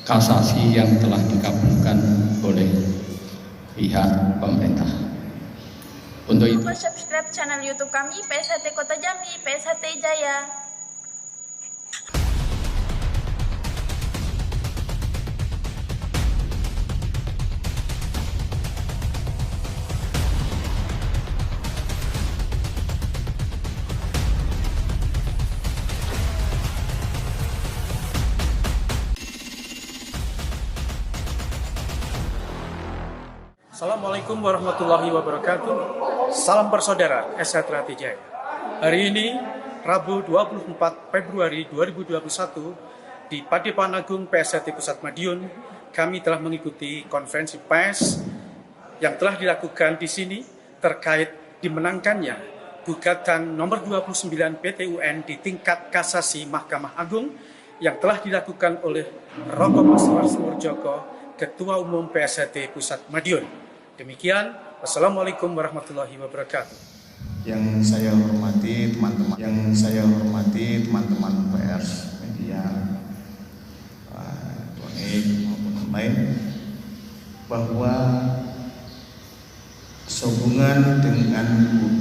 kasasi yang telah dikabulkan oleh pihak pemerintah. Untuk itu, subscribe channel YouTube kami PSHT Kota Jambi, PSHT Jaya. Assalamualaikum warahmatullahi wabarakatuh. Salam bersaudara SHT Jaya. Hari ini Rabu 24 Februari 2021 di Padepokan Agung PSHT Pusat Madiun, kami telah mengikuti konferensi pers yang telah dilakukan di sini terkait dimenangkannya gugatan nomor 29 PT-UN di tingkat kasasi Mahkamah Agung yang telah dilakukan oleh Rogo Mas Murjoko, Ketua Umum PSHT Pusat Madiun. Demikian, wassalamualaikum warahmatullahi wabarakatuh. Yang saya hormati teman-teman pers, media, elektronik maupun lain, bahwa sehubungan dengan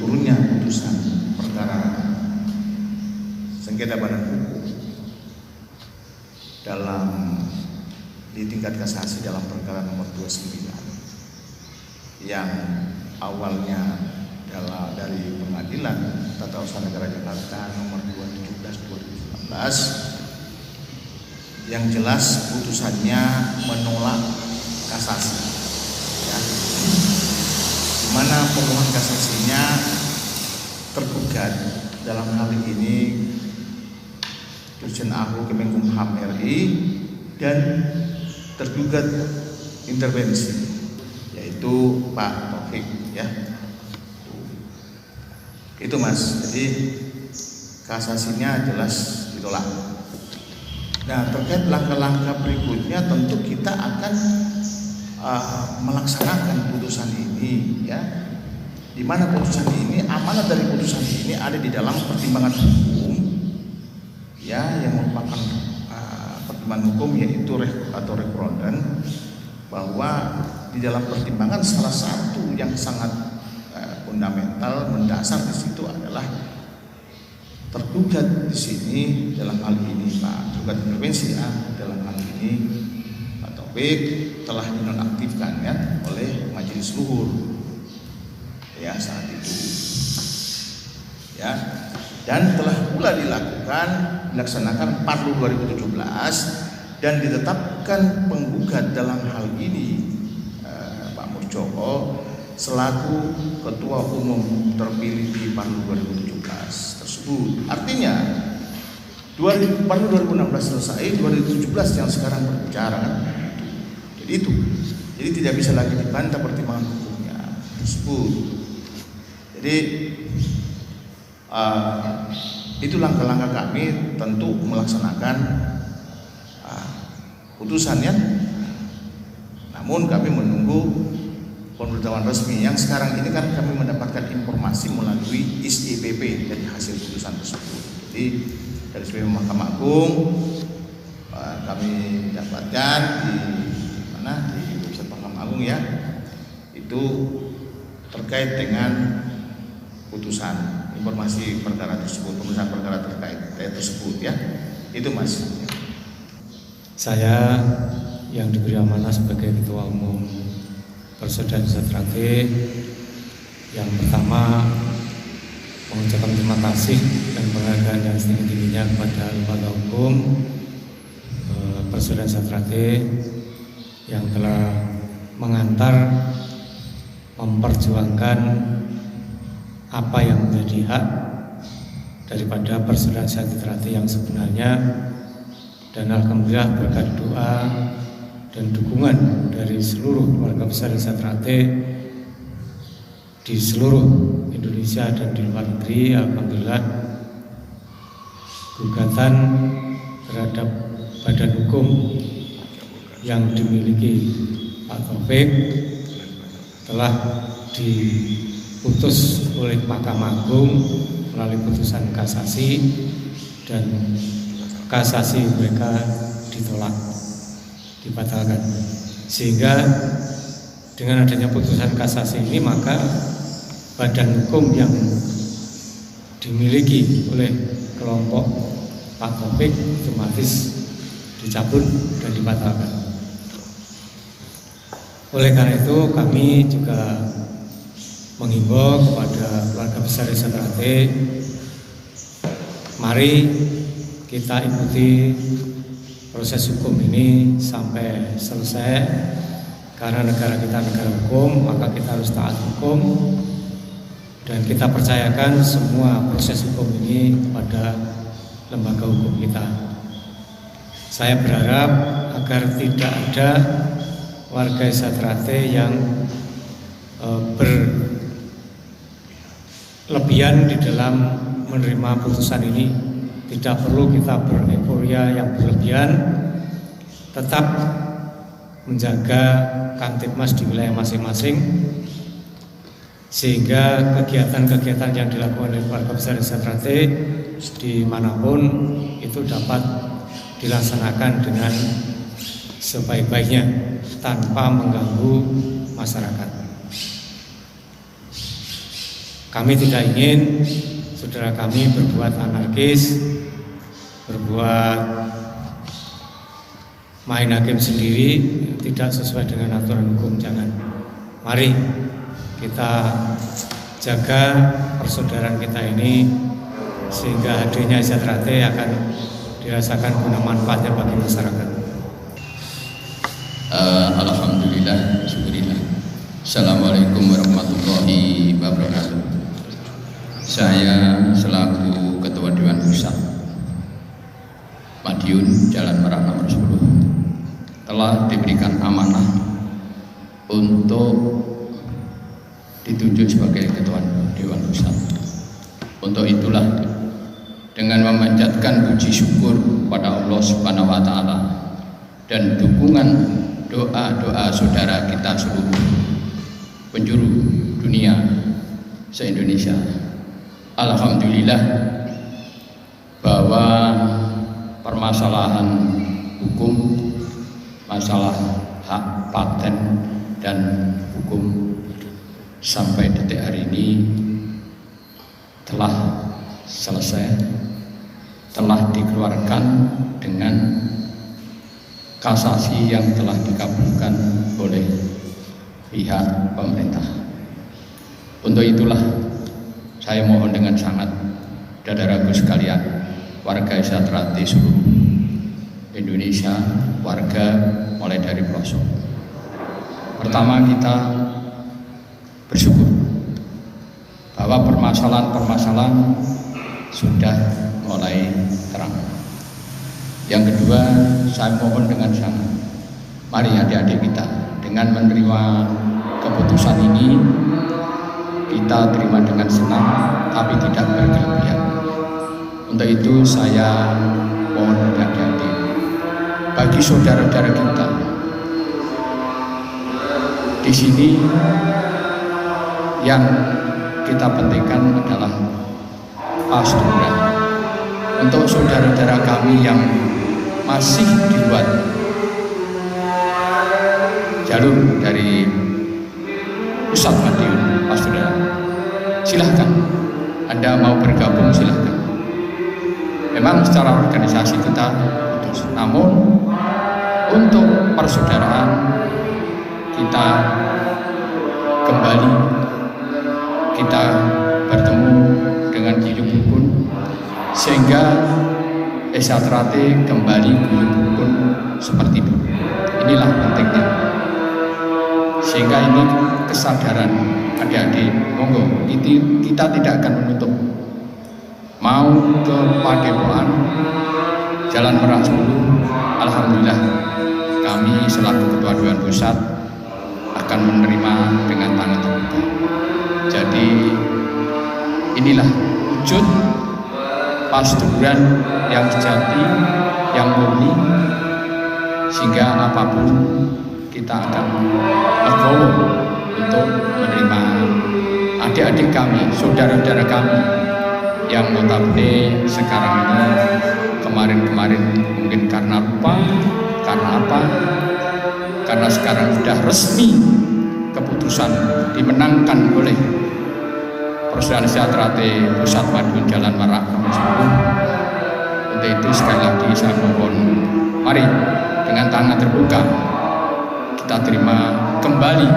turunnya putusan perkara sengketa badan hukum di tingkat kasasi dalam perkara nomor 29 yang awalnya adalah dari Pengadilan Tata Usaha Negara Jakarta nomor 217/2019, yang jelas putusannya menolak kasasi, ya. Di mana pemohon kasasinya tergugat dalam hal ini Dirjen AHU Kemenkumham RI dan tergugat intervensi yaitu Pak Taufik, ya. Itu Mas, jadi kasasinya jelas ditolak. Nah, terkait langkah-langkah berikutnya tentu kita akan melaksanakan putusan ini, ya. Di mana putusan ini, amanat dari putusan ini ada di dalam pertimbangan hukum, ya, yang merupakan pertimbangan hukum yaitu rekonden, bahwa di dalam pertimbangan salah satu yang sangat fundamental mendasar di situ adalah tergugat di sini dalam hal ini Pak tergugat intervensi, ya, dalam hal ini Pak Taufik telah dinonaktifkan, ya, oleh Majelis Luhur, ya, saat itu, ya, dan telah pula dilaksanakan Parlu 2017 dan ditetapkan penggugat dalam hal ini Pak Murjoko selaku Ketua Umum terpilih di Parlu 2017 tersebut. Artinya Parlu 2016 selesai, 2017 yang sekarang berbicara, kan? Jadi tidak bisa lagi dibantah pertimbangan hukumnya tersebut. Jadi itu langkah-langkah kami tentu melaksanakan putusannya. Namun kami menunggu pemberitahuan resmi yang sekarang ini kan kami mendapatkan informasi melalui ISIPP dari hasil putusan tersebut. Jadi dari SPP Mahkamah Agung kami dapatkan di website Mahkamah Agung, ya, itu terkait dengan putusan informasi perkara tersebut, putusan perkara terkait tersebut, ya. Itu Mas. Saya yang diberi amanah sebagai Ketua Umum Persaudaraan Sejahtera, yang pertama mengucapkan terima kasih dan penghargaan yang setinggi-tingginya kepada lembaga hukum Persaudaraan Sejahtera yang telah mengantar memperjuangkan apa yang menjadi hak daripada Persaudaraan Sejahtera yang sebenarnya. Dan alhamdulillah berkat doa dan dukungan dari seluruh keluarga besar Sejahtera di seluruh Indonesia dan di luar negeri, alhamdulillah gugatan terhadap badan hukum yang dimiliki Pak Taufik telah diputus oleh Mahkamah Agung melalui putusan kasasi, dan kasasi mereka ditolak. dibatalkan. Sehingga dengan adanya putusan kasasi ini, maka badan hukum yang dimiliki oleh kelompok Pak Taufik otomatis dicabut dan dibatalkan. Oleh karena itu kami juga menghimbau kepada keluarga besar Desa Trate, mari kita ikuti proses hukum ini sampai selesai, karena negara kita negara hukum, maka kita harus taat hukum dan kita percayakan semua proses hukum ini kepada lembaga hukum kita. Saya berharap agar tidak ada warga Desa Trate yang berlebihan di dalam menerima putusan ini. Tidak perlu kita bereforia yang berlebihan, tetap menjaga Kamtibmas di wilayah masing-masing, sehingga kegiatan-kegiatan yang dilakukan oleh keluarga besar Desa Trate dimanapun itu dapat dilaksanakan dengan sebaik-baiknya tanpa mengganggu masyarakat. Kami tidak ingin saudara kami berbuat anarkis, berbuat main hakim sendiri, tidak sesuai dengan aturan hukum. Jangan. Mari kita jaga persaudaraan kita ini, sehingga hadirnya Desa Trate akan dirasakan guna manfaatnya bagi masyarakat. Alhamdulillah, syukurillah. Assalamualaikum warahmatullahi wabarakatuh. Saya selaku Ketua Dewan Pusat Madiun Jalan Merah nomor 10 telah diberikan amanah untuk ditunjuk sebagai Ketua Dewan Pusat. Untuk itulah, dengan memanjatkan puji syukur pada Allah Subhanahu wa Ta'ala dan dukungan doa-doa saudara kita seluruh penjuru dunia se-Indonesia, alhamdulillah bahwa permasalahan hukum, masalah hak paten dan hukum sampai detik hari ini telah selesai, telah dikeluarkan dengan kasasi yang telah dikabulkan oleh pihak pemerintah. Untuk itulah saya mohon dengan sangat, saudaraku sekalian, warga Desa Trate seluruh Indonesia, warga mulai dari pelosok. Pertama, kita bersyukur bahwa permasalahan-permasalahan sudah mulai terang. Yang kedua, saya mohon dengan sangat, mari adik-adik kita, dengan menerima keputusan ini, kita terima dengan senang, tapi tidak berlebihan. Untuk itu saya mohon adik-adik, bagi saudara-saudara kita di sini, yang kita pentingkan adalah pasturan. Untuk saudara-saudara kami yang masih dibuat jalur dari pusat Madiun, pasturan, silahkan Anda mau bergabung, silahkan. Memang secara organisasi kita putus, namun untuk persaudaraan kita kembali, kita bertemu dengan guyub rukun, sehingga Desa Trate kembali guyub rukun seperti dulu. Inilah pentingnya, sehingga ini kesadaran adik-adik. Monggo, kita tidak akan menutup. Mau ke Padepokan Jalan Merah 10, alhamdulillah kami selaku Ketua Dewan Pusat akan menerima dengan tangan terbuka. Jadi inilah wujud pasturan yang sejati, yang murni, sehingga apapun kita akan legowo untuk menerima adik-adik kami, saudara-saudara kami yang notabene sekarang ini, kemarin-kemarin mungkin karena lupa, karena apa, sekarang sudah resmi keputusan dimenangkan oleh Persaudaraan Sejahtera Pusat Madiun Jalan Merak Nomor 10. Untuk itu sekali lagi saya mohon, mari dengan tangan terbuka kita terima kembali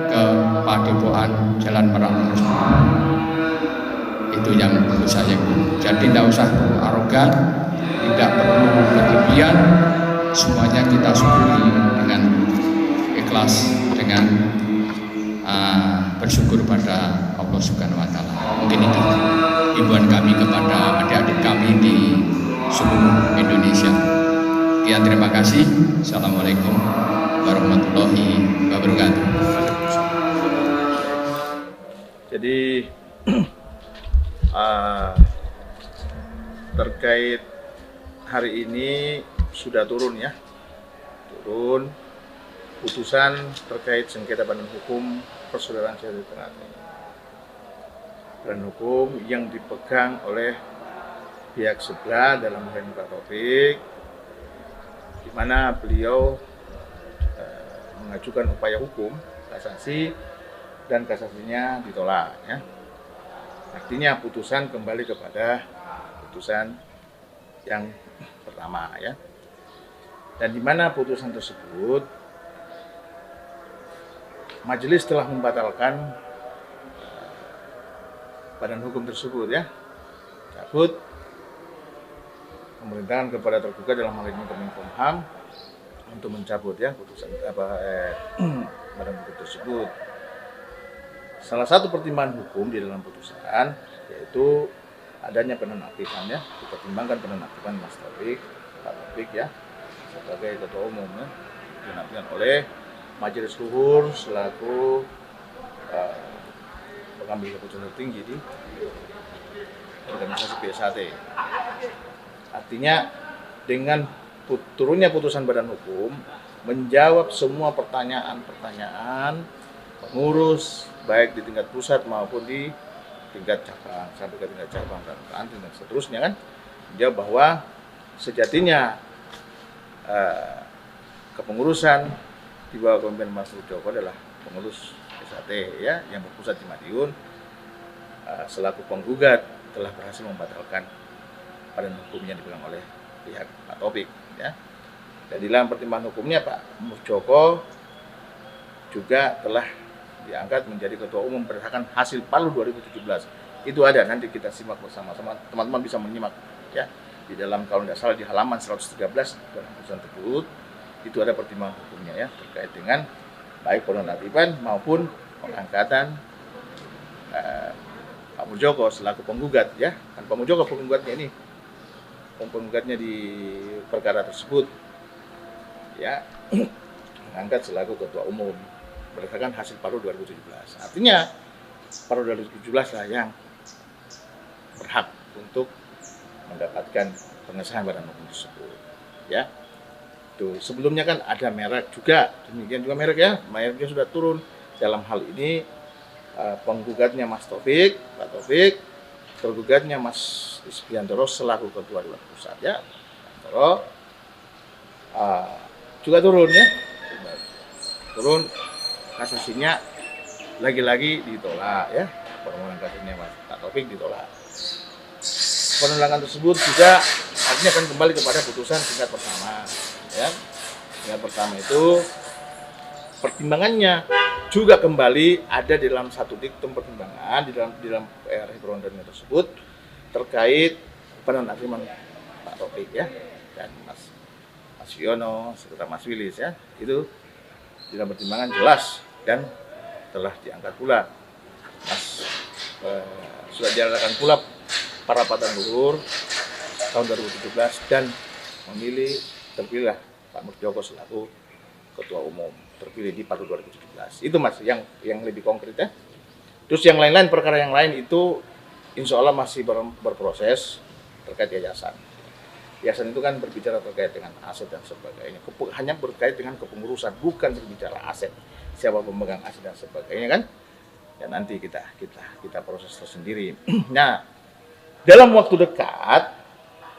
ke Padepokan Jalan Merak Nomor 10. Itu yang perlu saya. Jadi tidak usah arogan, tidak perlu berlebihan, semuanya kita syukuri dengan ikhlas, dengan bersyukur pada Allah Subhanahu wa Ta'ala. Mungkin itu himbauan kami kepada adik-adik kami di seluruh Indonesia. Sekian, terima kasih. Assalamualaikum warahmatullahi wabarakatuh. Jadi terkait hari ini sudah turun ya, putusan terkait sengketa badan hukum Persaudaraan Sejahtera, badan hukum yang dipegang oleh pihak sebelah dalam hal ini Pak Taufik, di mana beliau mengajukan upaya hukum kasasi dan kasasinya ditolak ya. Artinya putusan kembali kepada putusan yang pertama ya. Dan di mana putusan tersebut majelis telah membatalkan badan hukum tersebut ya, cabut memerintahkan kepada tergugat dalam hal ini Kemenkumham untuk mencabut ya putusan badan hukum tersebut. Salah satu pertimbangan hukum di dalam putusan yaitu adanya penonaktifan ya, dipertimbangkan penonaktifan Mas Taufik, Pak Taufik ya sebagai ketua umum ya, dinonaktifkan oleh Majelis Luhur selaku pengambil keputusan tertinggi di organisasi PSHT. Artinya dengan turunnya putusan badan hukum menjawab semua pertanyaan-pertanyaan pengurus baik di tingkat pusat maupun di tingkat cabang sampai ke tingkat cabang dan seterusnya kan, menjawab bahwa sejatinya kepengurusan di bawah kepemimpinan Mas Joko adalah pengurus PSHT ya yang berpusat di Madiun, selaku penggugat telah berhasil membatalkan badan hukum yang dipegang oleh pihak Pak Taufik ya. Dan di dalam pertimbangan hukumnya Pak Joko juga telah diangkat menjadi ketua umum berdasarkan hasil Palu 2017. Itu ada, nanti kita simak bersama-sama, teman-teman bisa menyimak ya di dalam, kalau tidak salah di halaman 113 dalam putusan tersebut. Itu ada pertimbangan hukumnya ya terkait dengan baik penonaktifan maupun pengangkatan Pak Muljoko selaku penggugat ya. Kan Pak Muljoko penggugatnya ini, penggugatnya di perkara tersebut ya, mengangkat selaku ketua umum berdasarkan hasil Palu 2017. Artinya Palu 2017 lah yang berhak untuk mendapatkan pengesahan badan hukum tersebut ya. Tuh, sebelumnya kan ada merek juga, demikian juga merek ya, mereknya sudah turun. Dalam hal ini penggugatnya Mas Taufik, Pak Taufik, tergugatnya Mas Isbiantoro selaku ketua dewan pusat ya, juga turun ya, turun, kasasinya lagi-lagi ditolak ya, permohonan kasasinya Mas Taufik ditolak. Penolakan tersebut juga artinya akan kembali kepada putusan tingkat pertama. Ya, yang pertama itu pertimbangannya juga kembali ada di dalam satu diktum pertimbangan di dalam referendum tersebut terkait penonaktifan Pak Taufik ya dan Mas Yono serta Mas Wilis ya, itu di dalam pertimbangan jelas dan telah diangkat pula sudah diadakan pula parapatan luhur tahun 2017 dan memilih terpilih Pak Muljoko selaku ketua umum terpilih di Palu 2017. Itu Mas yang lebih konkret ya. Terus yang lain-lain, perkara yang lain itu insya Allah masih berproses terkait yayasan. Yayasan itu kan berbicara terkait dengan aset dan sebagainya. Hanya berkait dengan kepengurusan, bukan berbicara aset. Siapa pemegang aset dan sebagainya kan? Ya nanti kita proses tersendiri. Nah, dalam waktu dekat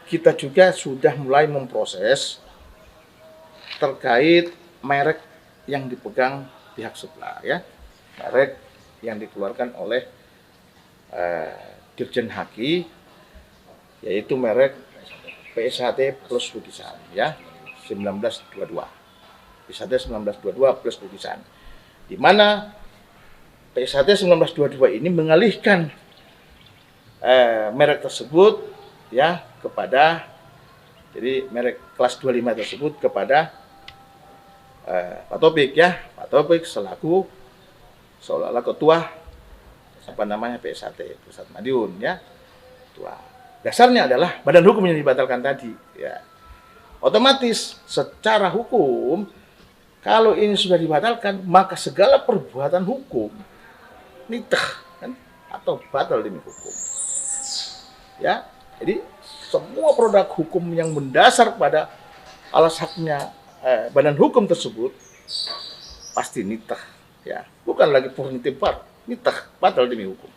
kita juga sudah mulai memproses terkait merek yang dipegang pihak sebelah, ya, merek yang dikeluarkan oleh Dirjen Haki, yaitu merek PSHT plus lukisan, ya, 1922. PSHT 1922 plus lukisan. Di mana PSHT 1922 ini mengalihkan merek tersebut, ya, kepada, jadi merek kelas 25 tersebut kepada Pak Taufik, ya, Pak Taufik selaku seolah-olah ketua PSHT Pusat Madiun, ya, ketua. Dasarnya adalah badan hukum yang dibatalkan tadi, ya. Otomatis secara hukum kalau ini sudah dibatalkan, maka segala perbuatan hukum nitah, kan, atau batal demi hukum. Ya, jadi semua produk hukum yang mendasar pada alas haknya badan hukum tersebut pasti nitah, ya, bukan lagi purnitive part, nitah, batal demi hukum.